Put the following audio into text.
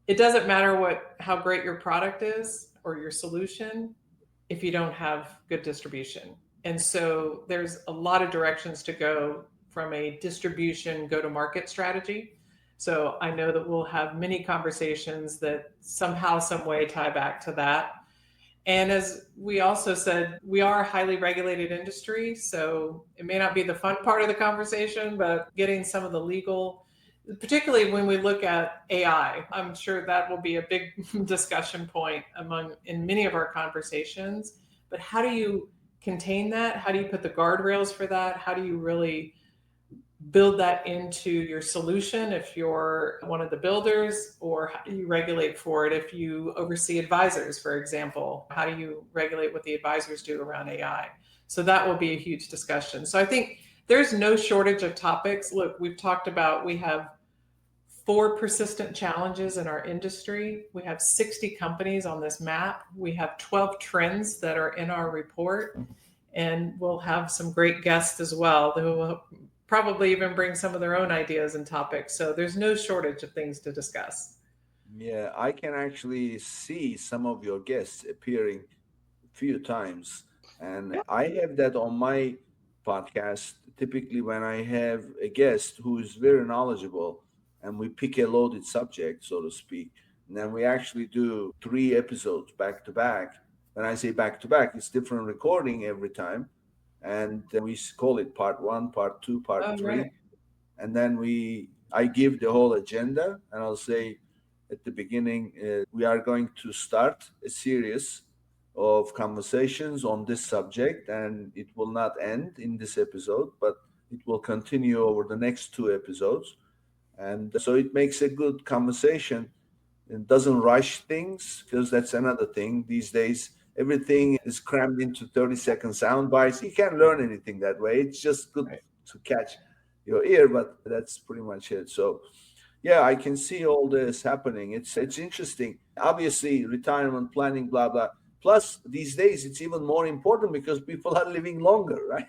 it doesn't matter how great your product is or your solution if you don't have good distribution. And so there's a lot of directions to go from a distribution go to market strategy. So I know that we'll have many conversations that somehow, some way tie back to that. And as we also said, we are a highly regulated industry. So it may not be the fun part of the conversation, but getting some of the legal, particularly when we look at AI, I'm sure that will be a big discussion point in many of our conversations. But how do you contain that? How do you put the guardrails for that? How do you really build that into your solution if you're one of the builders, or how do you regulate for it if you oversee advisors, for example? How do you regulate what the advisors do around AI? So that will be a huge discussion. So I think there's no shortage of topics. Look, we've talked about, we have 4 persistent challenges in our industry. We have 60 companies on this map. We have 12 trends that are in our report. And we'll have some great guests as well who will probably even bring some of their own ideas and topics. So there's no shortage of things to discuss. Yeah, I can actually see some of your guests appearing a few times. And Yeah. I have that on my podcast. Typically, when I have a guest who is very knowledgeable and we pick a loaded subject, so to speak, and then we actually do 3 episodes back to back. When I say back to back, it's different recording every time. And we call it part one, part two, part Oh, right. three. And then I give the whole agenda, and I'll say at the beginning, we are going to start a series of conversations on this subject, and it will not end in this episode, but it will continue over the next 2 episodes. And so it makes a good conversation and doesn't rush things, because that's another thing these days. Everything is crammed into 30-second sound bites. You can't learn anything that way. It's just good Right. to catch your ear, but that's pretty much it. So yeah, I can see all this happening. It's interesting. Obviously, retirement planning, blah blah. Plus, these days it's even more important because people are living longer, right?